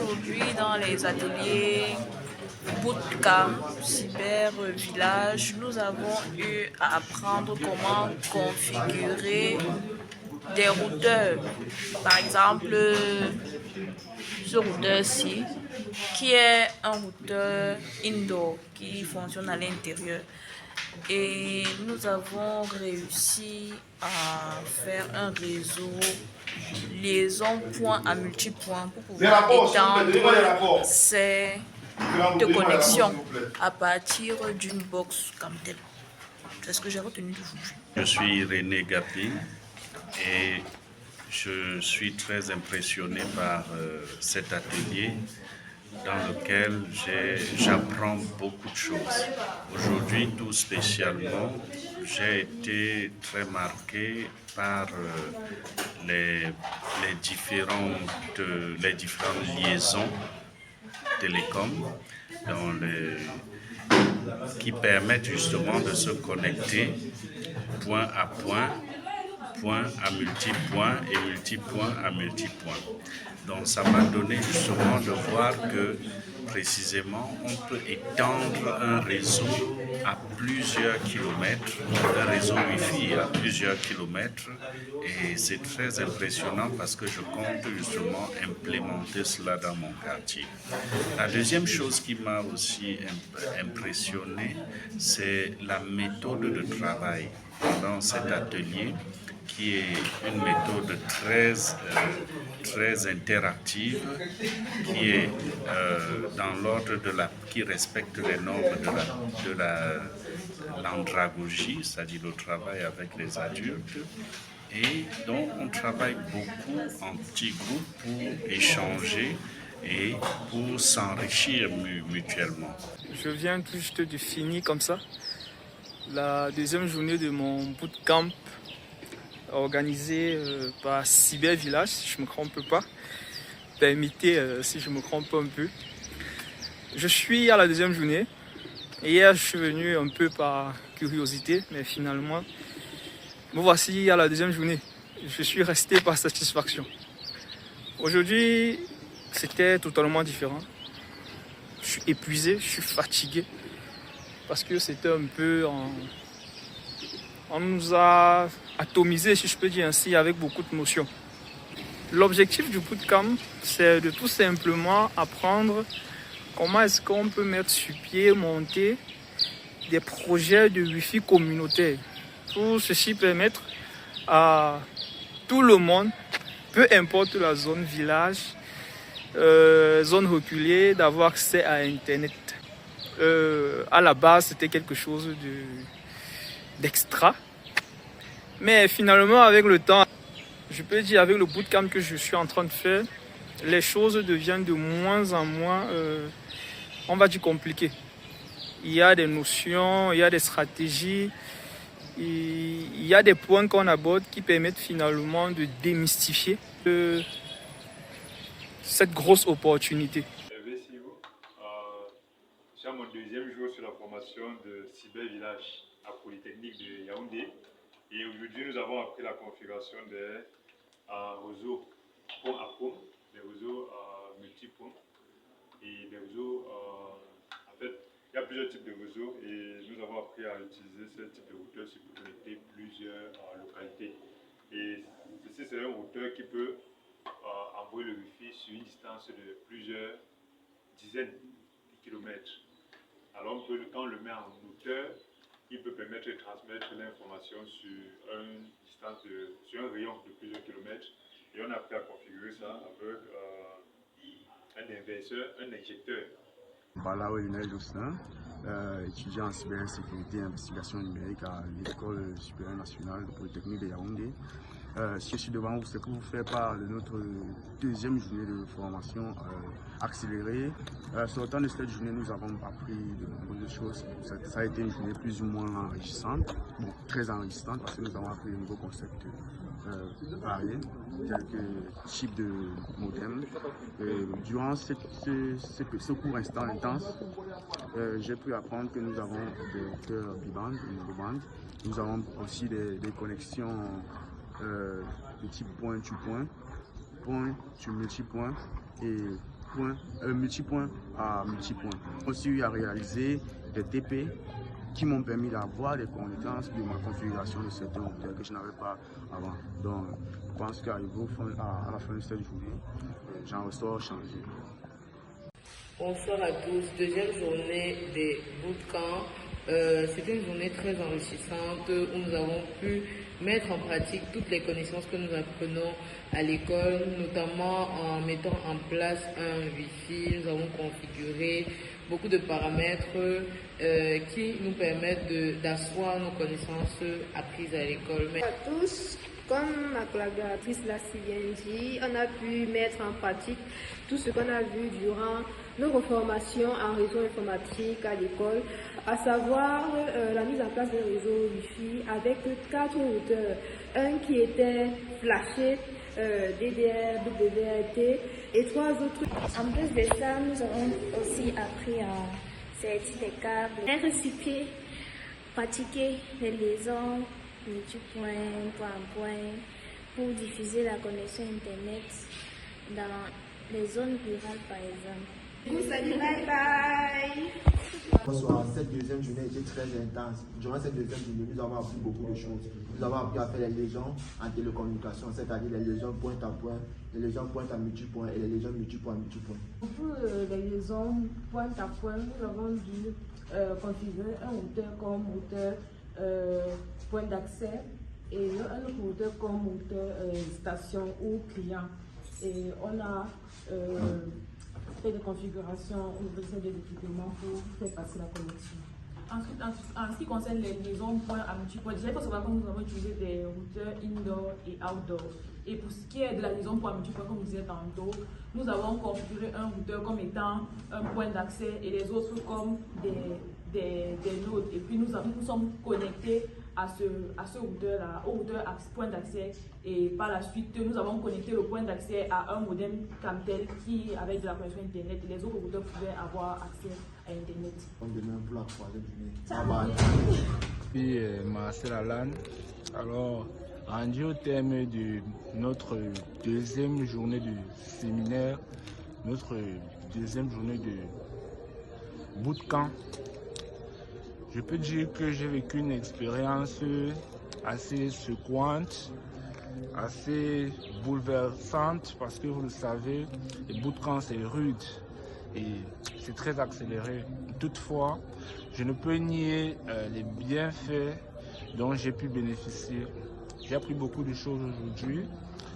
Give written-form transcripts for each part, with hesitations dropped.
Aujourd'hui, dans les ateliers Bootcamp Cyber Village, nous avons eu à apprendre comment configurer des routeurs. Par exemple, ce routeur-ci, qui est un routeur indoor qui fonctionne à l'intérieur. Et nous avons réussi à faire un réseau liaison point à multipoint pour pouvoir étendre ces de connexion à partir d'une box comme telle. C'est ce que j'ai retenu d'aujourd'hui. Je suis René Gapi et je suis très impressionné par cet atelier dans lequel j'apprends beaucoup de choses. Aujourd'hui, tout spécialement, j'ai été très marqué par les différentes liaisons télécom qui permettent justement de se connecter point à point, point à multipoint et multipoint à multipoint. Donc ça m'a donné justement de voir que précisément on peut étendre un réseau à plusieurs kilomètres, un réseau Wi-Fi à plusieurs kilomètres, et c'est très impressionnant parce que je compte justement implémenter cela dans mon quartier. La deuxième chose qui m'a aussi impressionné, c'est la méthode de travail dans cet atelier, qui est une méthode très interactive, qui est dans l'ordre qui respecte les normes de l'andragogie, c'est-à-dire le travail avec les adultes. Et donc on travaille beaucoup en petits groupes pour échanger et pour s'enrichir mutuellement. Je viens tout juste de finir comme ça la deuxième journée de mon bootcamp organisé par Cyber Village, si je ne me trompe pas. Permettez si je me trompe un peu. Je suis à la deuxième journée. Hier, je suis venu un peu par curiosité, mais finalement, me voici à la deuxième journée. Je suis resté par satisfaction. Aujourd'hui, c'était totalement différent. Je suis épuisé, je suis fatigué, parce que c'était un peu on nous a atomisé, si je peux dire ainsi, avec beaucoup de notions. L'objectif du bootcamp, c'est de tout simplement apprendre comment est-ce qu'on peut mettre sur pied, monter des projets de Wi-Fi communautaire. Pour ceci permettre à tout le monde, peu importe la zone village, zone reculée, d'avoir accès à Internet. À la base, c'était quelque chose d'extra. Mais finalement, avec le temps, je peux dire avec le bootcamp que je suis en train de faire, les choses deviennent de moins en moins, on va dire, compliquées. Il y a des notions, il y a des stratégies, il y a des points qu'on aborde qui permettent finalement de démystifier cette grosse opportunité. Je suis à mon deuxième jour sur la formation de Cyber Village à Polytechnique de Yaoundé. Et aujourd'hui, nous avons appris la configuration des réseaux point à point, des réseaux multipoints et des réseaux. En fait, il y a plusieurs types de réseaux et nous avons appris à utiliser ce type de routeur pour connecter plusieurs localités. Et ceci, c'est un routeur qui peut envoyer le Wi-Fi sur une distance de plusieurs dizaines de kilomètres. Alors quand on le met en hauteur, il peut permettre de transmettre l'information sur sur un rayon de plusieurs kilomètres. Et on a appris à configurer ça avec un inverseur, un injecteur. Balaou Lionel Jocelyn, étudiant en cybersécurité et investigation numérique à l'École supérieure nationale de Polytechnique de Yaoundé. Si je suis devant vous, c'est pour vous faire part de notre deuxième journée de formation accélérée. Sur le temps de cette journée, nous avons appris de nombreuses choses. Ça a été une journée plus ou moins enrichissante, bon, très enrichissante parce que nous avons appris de nouveaux concepts variés, tels que type de modem. Durant ce court instant intense, j'ai pu apprendre que nous avons des routeurs biband, une nous avons aussi des connexions de type point to point, point to multipoint et multipoint à multipoint. J'ai aussi eu à réaliser des TP qui m'ont permis d'avoir des connaissances de ma configuration de certains routeurs que je n'avais pas avant. Donc, je pense qu'à la fin de cette journée, j'en ressors changé. Bonsoir à tous, deuxième journée des bootcamps. C'était une journée très enrichissante où nous avons pu mettre en pratique toutes les connaissances que nous apprenons à l'école, notamment en mettant en place un Wi-Fi. Nous avons configuré beaucoup de paramètres qui nous permettent d'asseoir nos connaissances apprises à l'école. Bonjour à tous. Comme ma collaboratrice l'a si bien dit, on a pu mettre en pratique tout ce qu'on a vu durant nos formations en réseau informatique à l'école, à savoir la mise en place d'un réseau Wi-Fi avec 4 routeurs, un qui était flashé, DDR, WRT et 3 autres. En plus de ça, nous avons aussi appris à sortir des câbles, un récipient, pratiquer les liaisons multipoint, point à point, pour diffuser la connexion Internet dans les zones rurales par exemple. Salut, bye bye. Bonsoir, cette deuxième journée était très intense. Durant cette deuxième journée, nous avons appris beaucoup de choses. Nous avons appris à faire les liaisons en télécommunication, c'est-à-dire les liaisons point à point, les liaisons point à multipoint et les liaisons multipoint à multipoint. Pour les liaisons point à point, nous avons dû configurer un routeur comme routeur point d'accès et un autre routeur comme routeur station ou client. Et on a fait des configurations au niveau des équipements pour faire passer la connexion. Ensuite, en ce qui concerne les liaisons point à multipoint, déjà il faut savoir que nous avons utilisé des routeurs indoor et outdoor. Et pour ce qui est de la liaison point à multipoint, comme je disais tantôt, nous avons configuré un routeur comme étant un point d'accès et les autres comme des nodes. Et puis nous sommes connectés à ce routeur-là, au routeur point d'accès. Et par la suite, nous avons connecté le point d'accès à un modem Camtel qui, avec de la connexion Internet, les autres routeurs pouvaient avoir accès à Internet. On demain pour la troisième journée. Puis Marcel Alan. Alors, rendu au terme de notre deuxième journée de séminaire, notre deuxième journée de bootcamp, je peux dire que j'ai vécu une expérience assez secouante, assez bouleversante, parce que vous le savez, le bootcamp c'est rude et c'est très accéléré. Toutefois, je ne peux nier les bienfaits dont j'ai pu bénéficier. J'ai appris beaucoup de choses aujourd'hui.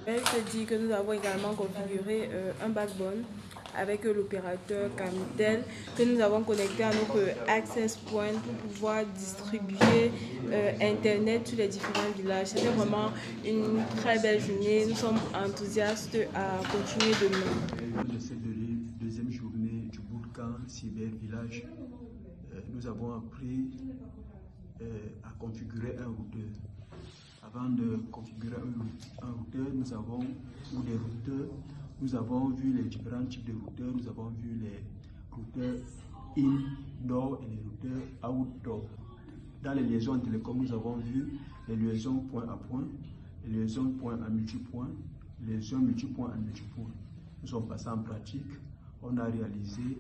Elle se dit que nous avons également configuré un backbone avec l'opérateur Camtel que nous avons connecté à notre access point pour pouvoir distribuer Internet sur les différents villages. C'était vraiment une très belle journée. Nous sommes enthousiastes à continuer demain. De cette deuxième journée du bootcamp Cyber Village, nous avons appris à configurer un routeur. Avant de configurer un routeur, nous avons vu les différents types de routeurs. Nous avons vu les routeurs indoor et les routeurs outdoor. Dans les liaisons en télécom, nous avons vu les liaisons point à point, les liaisons point à multipoint, les liaisons multipoint à multipoint. Nous sommes passés en pratique. On a réalisé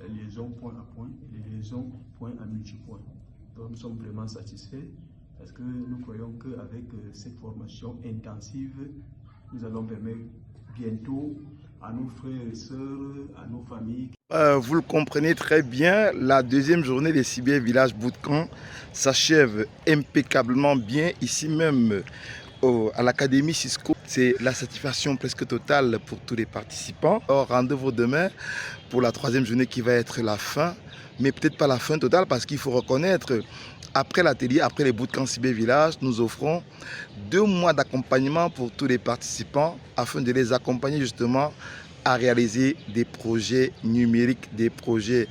la liaison point à point et les liaisons point à multipoint. Donc nous sommes vraiment satisfaits parce que nous croyons qu'avec cette formation intensive, nous allons permettre bientôt à nos frères et sœurs, à nos familles. Vous le comprenez très bien, la deuxième journée des Cyber Village Bootcamp s'achève impeccablement bien ici même à l'Académie Cisco. C'est la satisfaction presque totale pour tous les participants. Alors, rendez-vous demain pour la troisième journée qui va être la fin, mais peut-être pas la fin totale parce qu'il faut reconnaître, après l'atelier, après les bootcamps Cyber Village, nous offrons 2 mois d'accompagnement pour tous les participants afin de les accompagner justement à réaliser des projets numériques, des projets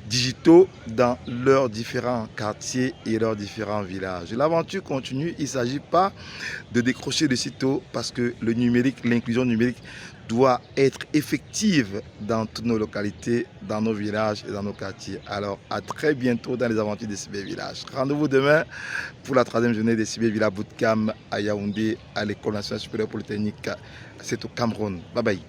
digitaux dans leurs différents quartiers et leurs différents villages. L'aventure continue, il ne s'agit pas de décrocher de sitôt parce que le numérique, l'inclusion numérique doit être effective dans toutes nos localités, dans nos villages et dans nos quartiers. Alors à très bientôt dans les aventures des Cyber Village. Rendez-vous demain pour la troisième journée des Cyber Village Bootcamp à Yaoundé, à l'École nationale supérieure polytechnique. C'est au Cameroun. Bye bye.